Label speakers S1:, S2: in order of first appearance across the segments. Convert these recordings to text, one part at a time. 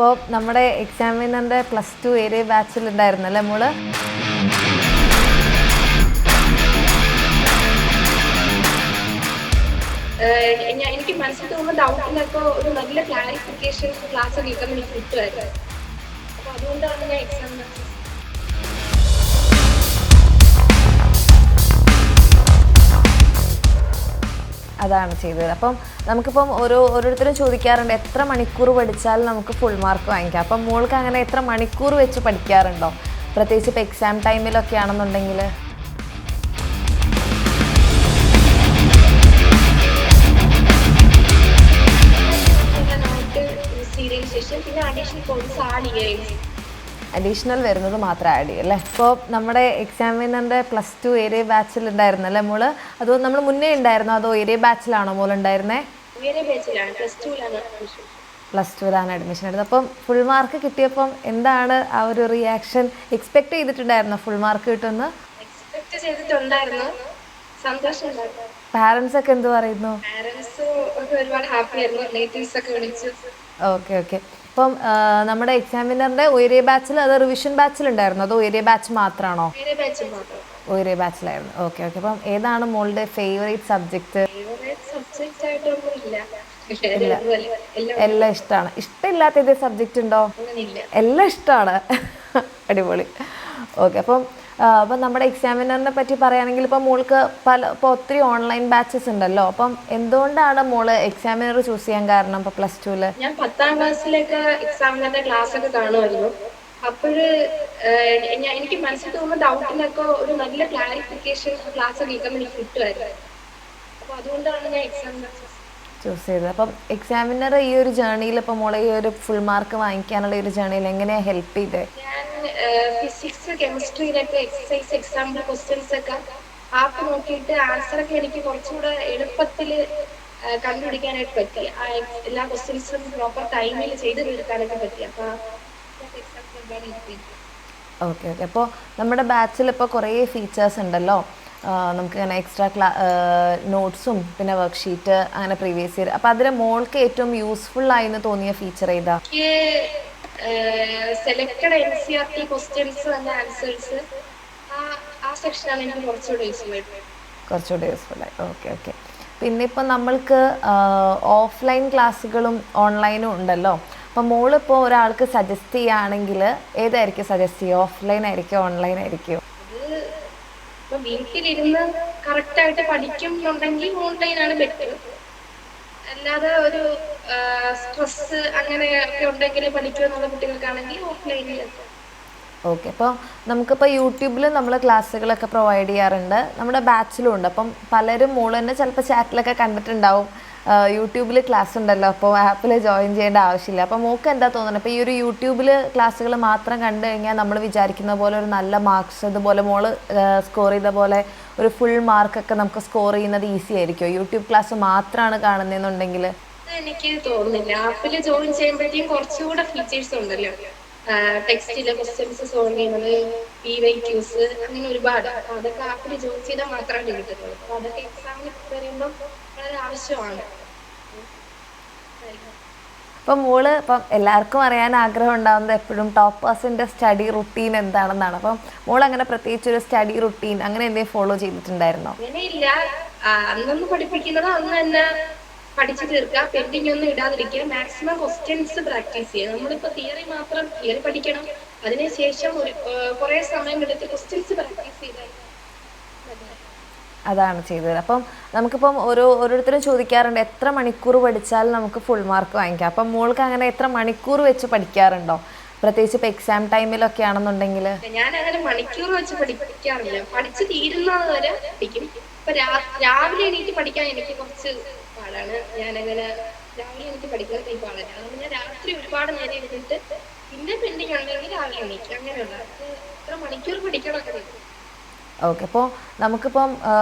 S1: അപ്പോൾ നമ്മുടെ എക്സാമിനറിൻ്റെ +2 ഏരിയ ബാച്ചിലുണ്ടായിരുന്നല്ലേ മോള്?
S2: എനിക്ക് മനസ്സിൽ തോന്നുന്ന ഡൗട്ടിനൊക്കെ ഒരു നല്ല ക്ലാരിഫിക്കേഷൻ ക്ലാസ് കേൾക്കാൻ എനിക്ക് കിട്ടുമായിരുന്നു. അപ്പോൾ അതുകൊണ്ടാണ് ഞാൻ എക്സാം
S1: അതാണ് ചെയ്തത്. അപ്പം നമുക്കിപ്പം ഓരോരുത്തരും ചോദിക്കാറുണ്ട് എത്ര മണിക്കൂർ പഠിച്ചാൽ നമുക്ക് ഫുൾ മാർക്ക് വാങ്ങിക്കാം. അപ്പം മോൾക്ക് അങ്ങനെ എത്ര മണിക്കൂർ വെച്ച് പഠിക്കാറുണ്ടോ? പ്രത്യേകിച്ച് ഇപ്പോൾ എക്സാം ടൈമിലൊക്കെ ആണെന്നുണ്ടെങ്കിൽ
S2: പിന്നെ
S1: അഡീഷണൽ വരുന്നത് മാത്രം ആഡ് ചെയ്യും അല്ലേ? ഇപ്പോൾ നമ്മുടെ എക്സാമിനറിൻ്റെ +2 ഏരിയ ബാച്ചിലുണ്ടായിരുന്നല്ലേ മോള്? അതോ നമ്മൾ മുന്നേ ഉണ്ടായിരുന്നോ അതോ ഏരിയ ബാച്ചിലാണോ മോൾ ഉണ്ടായിരുന്നേ? +2ലാണ് അഡ്മിഷൻ എടുത്തത്. അപ്പം ഫുൾ മാർക്ക് കിട്ടിയപ്പം എന്താണ് ആ ഒരു റിയാക്ഷൻ? എക്സ്പെക്ട് ചെയ്തിട്ടുണ്ടായിരുന്നോ ഫുൾ മാർക്ക് കിട്ടുമെന്ന്? പാരൻസ് ഒക്കെ എന്ത് പറയുന്നു? Okay okay. അപ്പം നമ്മുടെ എക്സാമിനറിൻ്റെ ഏരിയ ബാച്ചിൽ അത് റിവിഷൻ ബാച്ചിലുണ്ടായിരുന്നു അതോ ഏരിയ ബാച്ച് മാത്രമാണോ? ഏരിയ ബാച്ചിലായിരുന്നു. Okay okay. അപ്പം ഏതാണ് മോളുടെ ഫേവറേറ്റ് സബ്ജക്റ്റ്? എല്ലാം ഇഷ്ടമാണ്. ഇഷ്ടമില്ലാത്ത ഏത് സബ്ജക്റ്റ് ഉണ്ടോ? എല്ലാം ഇഷ്ടമാണ്. അടിപൊളി. ഓക്കെ. അപ്പം നമ്മുടെ എക്സാമിനറിനെ പറ്റി പറയുകയാണെങ്കിൽ ഇപ്പം മോൾക്ക് ഇപ്പോൾ ഒത്തിരി ഓൺലൈൻ ബാച്ചസ് ഉണ്ടല്ലോ. അപ്പം എന്തുകൊണ്ടാണ് മോള് എക്സാമിനർ ചൂസ് ചെയ്യാൻ കാരണം? ഇപ്പോൾ +2
S2: ഞാൻ 10ാം ക്ലാസ്സിലേക്ക് എക്സാമിനറിന്റെ ക്ലാസ് ഒക്കെ കാണുമായിരുന്നു. അപ്പോഴ് എനിക്ക് മനസ്സിൽ തോന്നുന്ന ഡൗട്ടിനൊക്കെ ഒരു നല്ല ക്ലാരിഫിക്കേഷൻ ക്ലാസ് കേൾക്കാൻ എനിക്ക് കിട്ടുമായിരുന്നു. അപ്പോൾ അതുകൊണ്ടാണ് ഞാൻ എക്സാമിനർ
S1: ചൂസ് ചെയ്തത്. അപ്പം എക്സാമിനർ ഈ ഒരു ജേർണിയിൽ ഇപ്പം മോളെ ഈ ഒരു ഫുൾ മാർക്ക് വാങ്ങിക്കാനുള്ള ഒരു ജേർണിയിൽ എങ്ങനെയാണ് ഹെൽപ്പ് ചെയ്തത്?
S2: ഞാൻ ഫിസിക്സ് കെമിസ്ട്രിയിലൊക്കെ എക്സസൈസ് എക്സാമ്പിൾ ക്വസ്റ്റ്യൻസ് ഒക്കെ ആപ്പ് നോക്കിയിട്ട് ആൻസറൊക്കെ എനിക്ക് കുറച്ചുകൂടെ എളുപ്പത്തിൽ കണ്ടുപിടിക്കാനായിട്ട് പറ്റി. എല്ലാ ക്വസ്റ്റ്യൻസും പ്രോപ്പർ ടൈമിൽ ചെയ്ത് തീർക്കാനൊക്കെ പറ്റി. അപ്പോൾ
S1: ഓക്കെ ഓക്കെ. അപ്പോൾ നമ്മുടെ ബാച്ചിൽ ഇപ്പോൾ കുറേ ഫീച്ചേഴ്സ് ഉണ്ടല്ലോ. നമുക്കിങ്ങനെ എക്സ്ട്രാ നോട്ട്സും പിന്നെ വർക്ക്ഷീറ്റ് അങ്ങനെ പ്രീവിയസ് ഇയർ. അപ്പോൾ അതിൽ മോൾക്ക് ഏറ്റവും യൂസ്ഫുൾ ആയെന്ന് തോന്നിയ ഫീച്ചർ ഏതാ?
S2: Selected NCERT questions and answers ആ സെക്ഷനാണ് എനിക്ക് കുറച്ചുകൂടെ
S1: യൂസ്ഫുൾ ആയി. Okay okay. പിന്നെ ഇപ്പം നമ്മൾക്ക് ഓഫ്ലൈൻ ക്ലാസ്സുകളും ഓൺലൈനും ഉണ്ടല്ലോ. അപ്പം മോളിപ്പോൾ ഒരാൾക്ക് സജസ്റ്റ് ചെയ്യുകയാണെങ്കിൽ ഏതായിരിക്കും സജസ്റ്റ് ചെയ്യുക? ഓഫ്ലൈൻ ആയിരിക്കും ഓൺലൈൻ ആയിരിക്കും?
S2: ഇപ്പൊ വീട്ടിലിരുന്ന് കറക്റ്റ് ആയിട്ട് പഠിക്കുന്നുണ്ടെങ്കിൽ ഓൺലൈനാണ് ബെറ്റർ. അല്ലാതെ ഒരു സ്ട്രെസ് അങ്ങനെയൊക്കെ ഉണ്ടെങ്കിൽ പഠിക്കുമെന്നുള്ള കുട്ടികൾക്കാണെങ്കിൽ ഓഫ്ലൈനിൽ.
S1: ഓക്കെ. അപ്പോൾ നമുക്കിപ്പോൾ യൂട്യൂബിൽ നമ്മൾ ക്ലാസ്സുകളൊക്കെ പ്രൊവൈഡ് ചെയ്യാറുണ്ട്. നമ്മുടെ ബാച്ചിലും ഉണ്ട്. അപ്പം പലരും മോള് തന്നെ ചിലപ്പോൾ ചാറ്റിലൊക്കെ കണ്ടിട്ടുണ്ടാവും യൂട്യൂബിൽ ക്ലാസ് ഉണ്ടല്ലോ, അപ്പോൾ ആപ്പിൽ ജോയിൻ ചെയ്യേണ്ട ആവശ്യമില്ല. അപ്പോൾ മോൾക്ക് എന്താ തോന്നുന്നത്? അപ്പോൾ ഈ ഒരു യൂട്യൂബിൽ ക്ലാസ്സുകൾ മാത്രം കണ്ടു കഴിഞ്ഞാൽ നമ്മൾ വിചാരിക്കുന്ന പോലെ ഒരു നല്ല മാർക്സ് ഇതുപോലെ മോള് സ്കോർ ചെയ്ത പോലെ ഒരു ഫുൾ മാർക്കൊക്കെ നമുക്ക് സ്കോർ ചെയ്യുന്നത് ഈസി ആയിരിക്കുമോ യൂട്യൂബ് ക്ലാസ് മാത്രമാണ് കാണുന്നതെന്നുണ്ടെങ്കിൽ?
S2: എനിക്ക് തോന്നുന്നില്ല. ആപ്പിൽ ജോയിൻ ചെയ്യുമ്പോഴത്തേക്കും കുറച്ചുകൂടെ ഫീച്ചേഴ്സ് ഉണ്ടല്ലോ. ടെക്സ്റ്റിലെ ക്വസ്റ്റ്യൻസ് സോൾവ് ചെയ്യുന്നത്, PYQs അങ്ങനെ ഒരുപാട്. അതൊക്കെ ആപ്പിൽ ജോയിൻ ചെയ്താൽ മാത്രമേ കിട്ടുള്ളൂ. അപ്പോൾ അതൊക്കെ എക്സാമിന് വരുമ്പോൾ വളരെ ആവശ്യമാണ്.
S1: ഇപ്പം മോള് ഇപ്പം എല്ലാവർക്കും അറിയാൻ ആഗ്രഹം ഉണ്ടാകുന്നത് എപ്പോഴും ടോപ്പേഴ്സിൻ്റെ സ്റ്റഡി റുട്ടീൻ എന്താണെന്നാണ്. അപ്പം മോൾ അങ്ങനെ പ്രത്യേകിച്ച് ഒരു സ്റ്റഡി റുട്ടീൻ അങ്ങനെ എന്തെങ്കിലും ഫോളോ ചെയ്തിട്ടുണ്ടായിരുന്നോ?
S2: അങ്ങനെയില്ല. അന്നൊന്ന് പഠിപ്പിക്കുന്നത് അന്ന് തന്നെ പഠിച്ചു തീർക്കുക, പെൻഡിങ് ഒന്നും ഇടാതിരിക്കുക, മാക്സിമം ക്വസ്റ്റ്യൻസ് പ്രാക്ടീസ് ചെയ്യുക. നമ്മളിപ്പോൾ തിയറി പഠിക്കണം, അതിനുശേഷം കുറേ സമയം എടുത്ത് ക്വസ്റ്റ്യൻസ് പ്രാക്ടീസ് ചെയ്താൽ
S1: അതാണ് ചെയ്തത്. അപ്പം നമുക്കിപ്പം ഓരോരുത്തരും ചോദിക്കാറുണ്ട് എത്ര മണിക്കൂർ പഠിച്ചാൽ നമുക്ക് ഫുൾ മാർക്ക് വാങ്ങിക്കാം. അപ്പം മോൾക്ക് അങ്ങനെ എത്ര മണിക്കൂർ വെച്ച് പഠിക്കാറുണ്ടോ? പ്രത്യേകിച്ച് ഇപ്പോൾ എക്സാം ടൈമിലൊക്കെ ആണെന്നുണ്ടെങ്കിൽ?
S2: ഞാൻ അങ്ങനെ മണിക്കൂർ വെച്ച് പഠിക്കാറില്ല. പഠിച്ച് തീരുന്നത് വരെ പഠിക്കും. ഇപ്പൊ രാവിലെ എണീറ്റ് പഠിക്കാൻ എനിക്ക് കുറച്ച് പാടാണ്. ഞാനങ്ങനെ രാവിലെ എനിക്ക് പഠിക്കുന്നത് പാടാണ്. അതുകൊണ്ട് ഞാൻ രാത്രി ഒരുപാട് നേരം ഇരുന്നിട്ട് പിന്നെ പെൻഡിങ് ഉണ്ടെങ്കിൽ രാവിലെ എണീക്കും. അങ്ങനെയുള്ള എത്ര മണിക്കൂർ പഠിക്കണമൊക്കെ.
S1: ഓക്കെ. അപ്പോൾ നമുക്കിപ്പം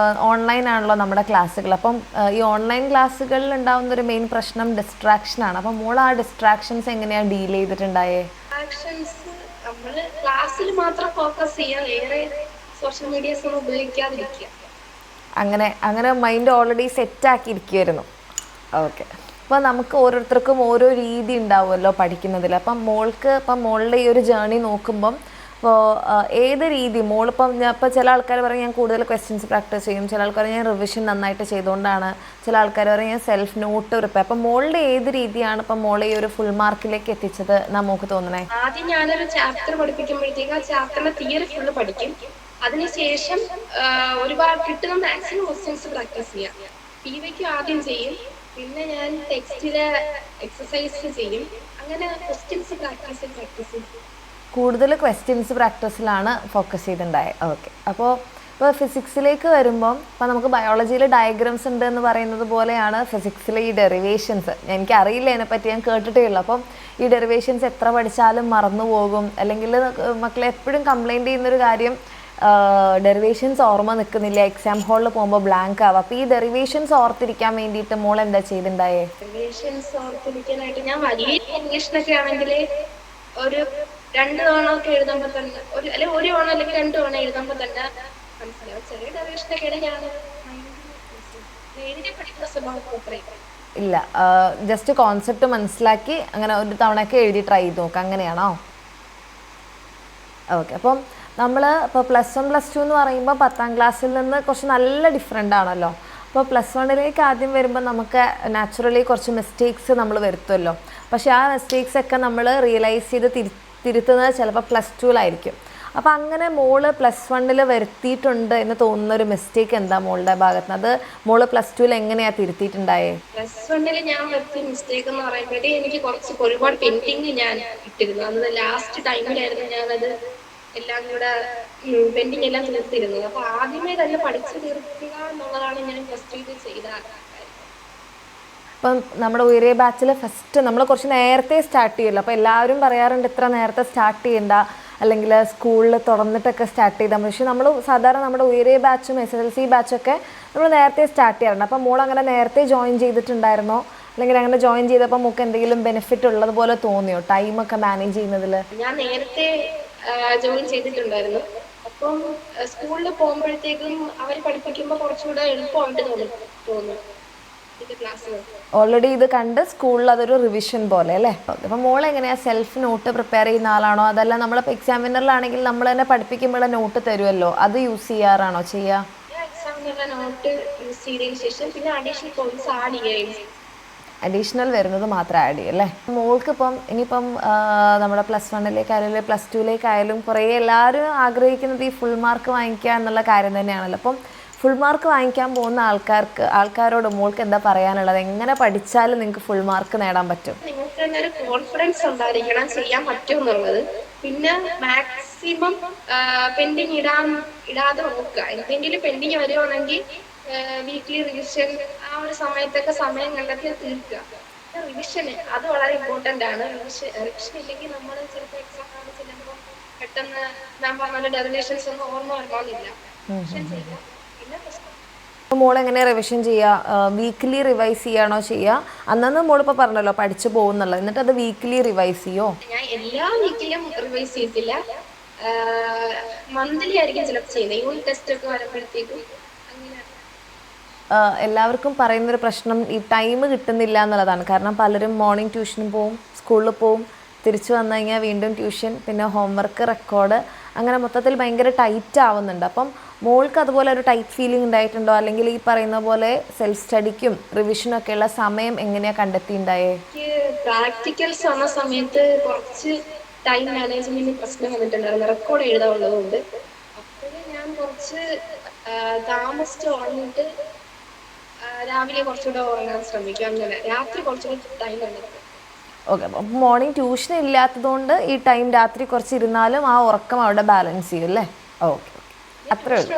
S1: ഓൺലൈൻ ആണല്ലോ നമ്മുടെ ക്ലാസ്സുകൾ. അപ്പം ഈ ഓൺലൈൻ ക്ലാസ്സുകളിൽ ഉണ്ടാകുന്ന ഒരു മെയിൻ പ്രശ്നം ഡിസ്ട്രാക്ഷനാണ്. അപ്പം മോൾ ആ ഡിസ്ട്രാക്ഷൻസ് എങ്ങനെയാണ് ഡീൽ ചെയ്തിട്ടുണ്ടായേ?
S2: നമ്മൾ ക്ലാസ്സിൽ മാത്രം ഫോക്കസ് ചെയ്യുക, വേറെ സോഷ്യൽ മീഡിയാസ് ഒന്നും ഉപയോഗിക്കാതിരിക്കുക.
S1: അങ്ങനെ മൈൻഡ് ഓൾറെഡി സെറ്റാക്കി ഇരിക്കുമായിരുന്നു. ഓക്കെ. അപ്പോൾ നമുക്ക് ഓരോരുത്തർക്കും ഓരോ രീതി ഉണ്ടാവുമല്ലോ പഠിക്കുന്നതിൽ. അപ്പം മോളുടെ ഈ ഒരു ജേർണി നോക്കുമ്പം അപ്പോൾ ഏത് രീതി മോളിപ്പം ഇപ്പോൾ ചില ആൾക്കാർ പറയും ഞാൻ കൂടുതൽ ക്വസ്റ്റ്യൻസ് പ്രാക്ടീസ് ചെയ്യും, ചില ആൾക്കാർ ഞാൻ റിവിഷൻ നന്നായിട്ട് ചെയ്തുകൊണ്ടാണ്, ചില ആൾക്കാർ പറയും ഞാൻ സെൽഫ് നോട്ട് പ്രിപ്പയർ. അപ്പം മോളുടെ ഏത് രീതിയാണ് ഇപ്പം മോളെ ഈ ഒരു ഫുൾ മാർക്കിലേക്ക് എത്തിച്ചത് നമുക്ക് തോന്നണേ?
S2: ആദ്യം ഞാനൊരു ചാപ്റ്റർ പഠിപ്പിക്കുമ്പോഴത്തേക്ക് ആ ചാപ്റ്ററിന്റെ തിയറി ഫുള്ള് പഠിക്കും. അതിനുശേഷം ഒരുപാട് കിട്ടുന്ന മാക്സിമം ക്വസ്റ്റ്യൻസ് പ്രാക്ടീസ് ചെയ്യാം. PYQ ആദ്യം ചെയ്യും, പിന്നെ ഞാൻ ടെക്സ്റ്റിലെ എക്സസൈസ് ചെയ്യും. അങ്ങനെ ക്വസ്റ്റ്യൻസ് പ്രാക്ടീസ് ചെയ്യും.
S1: കൂടുതൽ ക്വസ്റ്റ്യൻസ് പ്രാക്ടീസിലാണ് ഫോക്കസ് ചെയ്തിട്ടുണ്ടായത്. ഓക്കെ. ഇപ്പോൾ ഫിസിക്സിലേക്ക് വരുമ്പം ഇപ്പോൾ നമുക്ക് ബയോളജിയിൽ ഡയഗ്രാംസ് ഉണ്ട് എന്ന് പറയുന്നത് പോലെയാണ് ഫിസിക്സിലെ ഈ ഡെറിവേഷൻസ്. എനിക്കറിയില്ല അതിനെപ്പറ്റി, ഞാൻ കേട്ടിട്ടേ ഉള്ളൂ. അപ്പം ഈ ഡെറിവേഷൻസ് എത്ര പഠിച്ചാലും മറന്നു പോകും, അല്ലെങ്കിൽ മക്കളെ എപ്പോഴും കംപ്ലൈൻറ്റ് ചെയ്യുന്നൊരു കാര്യം ഡെറിവേഷൻസ് ഓർമ്മ നിൽക്കുന്നില്ല, എക്സാം ഹാളിൽ പോകുമ്പോൾ ബ്ലാങ്ക് ആവുക. അപ്പോൾ ഈ ഡെറിവേഷൻസ് ഓർത്തിരിക്കാൻ വേണ്ടിയിട്ട് മോൾ എന്താ ചെയ്തിട്ടുണ്ടായേ?
S2: ഡെറിവേഷൻസ് ഓർത്തിരിക്കാനായിട്ട് ഞാൻ വലിയ ഇംഗ്ലീഷിനൊക്കെ ആണെങ്കിൽ ഒരു 2 തവണ ഒക്കെ എഴുതുമ്പോൾ തന്നെ ഒരു തവണ അല്ലെങ്കിൽ 2 തവണ എഴുതുമ്പോൾ തന്നെ മനസ്സിലാവും. ചെറിയ ഡെറിവേഷനൊക്കെയാണ് ഞാൻ എഴുതി പഠിക്കുന്ന സ്വഭാവം.
S1: ഇല്ല, ജസ്റ്റ് കോൺസെപ്റ്റ് മനസ്സിലാക്കി അങ്ങനെ ഒരു തവണയൊക്കെ എഴുതി ട്രൈ ചെയ്ത് നോക്കാം, അങ്ങനെയാണോ? ഓക്കെ. അപ്പം നമ്മൾ ഇപ്പോൾ +1 +2 എന്ന് പറയുമ്പോൾ 10ാം ക്ലാസ്സിൽ നിന്ന് കുറച്ച് നല്ല ഡിഫറെൻ്റ് ആണല്ലോ. അപ്പോൾ +1ലേക്ക് ആദ്യം വരുമ്പോൾ നമുക്ക് നാച്ചുറലി കുറച്ച് മിസ്റ്റേക്സ് നമ്മൾ വരുത്തുമല്ലോ. പക്ഷേ ആ മിസ്റ്റേക്സ് ഒക്കെ നമ്മൾ റിയലൈസ് ചെയ്ത് തിരുത്തുന്നത് ചിലപ്പോൾ +2ലായിരിക്കും. അപ്പോൾ അങ്ങനെ മോള് +1 വരുത്തിയിട്ടുണ്ട് എന്ന് തോന്നുന്ന ഒരു മിസ്റ്റേക്ക് എന്താ മോളുടെ ഭാഗത്ത് നിന്ന്? അത് മോള് +2 എങ്ങനെയാണ് തിരുത്തിയിട്ടുണ്ടായേ?
S2: +1 ഞാൻ വരുത്തിയ മിസ്റ്റേക്ക് എന്ന് പറയുമ്പോഴേ എനിക്ക് ഒരുപാട് പെൻഡിങ് ഞാൻ ഇട്ടിരുന്നു. അത് ലാസ്റ്റ് ടൈമിലായിരുന്നു ഞാനത് എല്ലാം കൂടെ പെൻഡിങ് എല്ലാം തീർത്തിരുന്നത്. അപ്പോൾ ആദ്യമേ തന്നെ പഠിച്ചു തീർക്കുക എന്നുള്ളതാണ് ഞാൻ ഫസ്റ്റ് ചെയ്ത.
S1: ഇപ്പം നമ്മുടെ ഉയരെ ബാച്ചിൽ ഫസ്റ്റ് നമ്മൾ കുറച്ച് നേരത്തെ സ്റ്റാർട്ട് ചെയ്യുമല്ലോ. അപ്പോൾ എല്ലാവരും പറയാറുണ്ട് ഇത്ര നേരത്തെ സ്റ്റാർട്ട് ചെയ്യണ്ട, അല്ലെങ്കിൽ സ്കൂളിൽ തുറന്നിട്ടൊക്കെ സ്റ്റാർട്ട് ചെയ്താൽ മതി. പക്ഷേ നമ്മൾ സാധാരണ നമ്മുടെ ഉയരെ ബാച്ചും SSLC ബാച്ചൊക്കെ നമ്മൾ നേരത്തെ സ്റ്റാർട്ട് ചെയ്യാറുണ്ട്. അപ്പോൾ മോൾ അങ്ങനെ നേരത്തെ ജോയിൻ ചെയ്തിട്ടുണ്ടായിരുന്നോ, അല്ലെങ്കിൽ അങ്ങനെ ജോയിൻ ചെയ്തപ്പോൾ നമുക്ക് എന്തെങ്കിലും ബെനിഫിറ്റ് ഉള്ളതുപോലെ തോന്നിയോ ടൈമൊക്കെ മാനേജ് ചെയ്യുന്നതിൽ?
S2: ഞാൻ നേരത്തെ ജോയിൻ ചെയ്തിട്ടുണ്ടായിരുന്നു. അപ്പം സ്കൂളിൽ പോകുമ്പോഴത്തേക്കും അവർ പഠിപ്പിക്കുമ്പോൾ കുറച്ചുകൂടെ എളുപ്പമായിട്ട് തോന്നുന്നു.
S1: ഓൾറെഡി ഇത് കണ്ട് സ്കൂളിൽ അതൊരു റിവിഷൻ പോലെ അല്ലേ? അപ്പം മോൾ എങ്ങനെയാണ് സെൽഫ് നോട്ട് പ്രിപ്പയർ ചെയ്യുന്ന ആളാണോ, അതല്ല നമ്മളിപ്പോൾ എക്സാമിനറിലാണെങ്കിൽ നമ്മൾ തന്നെ പഠിപ്പിക്കുമ്പോഴുള്ള നോട്ട് തരുമല്ലോ, അത് യൂസ് ചെയ്യാറാണോ ചെയ്യുക?
S2: എക്സാമിനറിലെ നോട്ട് യൂസ് ചെയ്തതിന് ശേഷം പിന്നെ അഡീഷണൽ പോയിന്റ്സ് ആഡ് ചെയ്യുകയും
S1: അഡീഷണൽ വരുന്നത് മാത്രം ആഡ് ചെയ്യും അല്ലേ? മോൾക്കിപ്പം ഇനിയിപ്പം നമ്മുടെ +1 +2 കുറേ എല്ലാവരും ആഗ്രഹിക്കുന്നത് ഈ ഫുൾ മാർക്ക് വാങ്ങിക്കുക എന്നുള്ള കാര്യം തന്നെയാണല്ലോ. അപ്പം ഫുൾ മാർക്ക് വാങ്ങിക്കാൻ പോകുന്ന ആൾക്കാരോട് മോൾക്ക് എന്താ പറയാനുള്ളത്? എങ്ങനെ പഠിച്ചാലും നിങ്ങൾക്ക് ഫുൾ മാർക്ക് നേടാൻ പറ്റും?
S2: നിങ്ങൾക്ക് തന്നെ ഒരു കോൺഫിഡൻസ് ഉണ്ടായിരിക്കണം ചെയ്യാൻ പറ്റും എന്നുള്ളത്. പിന്നെ മാക്സിമം പെൻഡിങ് ഇടാതെ നോക്കുക. എന്തെങ്കിലും പെൻഡിങ് വരുവാണെങ്കിൽ വീക്ക്ലി റിവിഷൻ ആ ഒരു സമയത്തൊക്കെ സമയം കണ്ടെത്തി തീർക്കുക. റിവിഷന് അത് വളരെ ഇമ്പോർട്ടൻ്റ് ആണ്. റിവിഷൻ ഇല്ലെങ്കിൽ നമ്മൾ ചിലപ്പോൾ എക്സാം ആണ് ചെല്ലുമ്പോൾ പെട്ടെന്ന് ഞാൻ പറഞ്ഞ ഡെറിവേഷൻസ് ഒന്നും ഓർമ്മ വരണമെന്നില്ല. റിവിഷൻ ചെയ്യുക.
S1: മോൾ എങ്ങനെ റിവിഷൻ ചെയ്യുക? വീക്ക്ലി റിവൈസ് ചെയ്യാണോ ചെയ്യുക? അന്നു മോളിപ്പോൾ പറഞ്ഞല്ലോ പഠിച്ചു പോകുന്നുള്ളത്, എന്നിട്ട് അത് വീക്ക്ലി റിവൈസ് ചെയ്യോ?
S2: ഞാൻ എല്ലാ വീക്കിലും റിവൈസ് ചെയ്തില്ല, മന്ത്ലി ആയിരിക്കും ചിലപ്പോൾ ചെയ്യുന്നത്. യൂണിറ്റ് ടെസ്റ്റ് ഒക്കെ വരുമ്പോഴത്തേക്കും അങ്ങനെ.
S1: എല്ലാവർക്കും പറയുന്നൊരു പ്രശ്നം ഈ ടൈം കിട്ടുന്നില്ല എന്നുള്ളതാണ്. കാരണം പലരും മോർണിംഗ് ട്യൂഷന് പോവും, സ്കൂളിൽ പോവും, തിരിച്ചു വന്നു കഴിഞ്ഞാൽ വീണ്ടും ട്യൂഷൻ, പിന്നെ ഹോംവർക്ക്, റെക്കോർഡ്, അങ്ങനെ മൊത്തത്തിൽ ഭയങ്കര ടൈറ്റ് ആവുന്നുണ്ട്. അപ്പം മോൾക്ക് അതുപോലെ ഒരു ടൈറ്റ് ഫീലിംഗ് ഉണ്ടായിട്ടുണ്ടോ, അല്ലെങ്കിൽ ഈ പറയുന്ന പോലെ സെൽഫ് സ്റ്റഡിക്കും റിവിഷനും ഒക്കെയുള്ള സമയം എങ്ങനെയാണ് കണ്ടെത്തിയിട്ടുണ്ടായേ?
S2: പ്രാക്ടിക്കൽസ് വന്ന സമയത്ത് കുറച്ച് ടൈം മാനേജ്മെന്റ് പ്രശ്നം വന്നിട്ടുണ്ടായിരുന്നു. റെക്കോർഡ് എഴുതാനുള്ളതുകൊണ്ട് അപ്പോഴേ ഞാൻ കുറച്ച് താമസിച്ച് ഉറങ്ങിയിട്ട് രാവിലെ കുറച്ചുകൂടെ ഉറങ്ങാൻ ശ്രമിക്കും. അങ്ങനെ രാത്രി കുറച്ചുകൂടെ ടൈം കണ്ടെത്തും.
S1: ഓക്കെ. അപ്പം മോർണിംഗ് ട്യൂഷൻ ഇല്ലാത്തതുകൊണ്ട് ഈ ടൈം രാത്രി കുറച്ച് ഇരുന്നാലും ആ ഉറക്കം അവിടെ ബാലൻസ് ചെയ്യും അല്ലേ? ഓക്കെ, അത്രേ ഉള്ളൂ.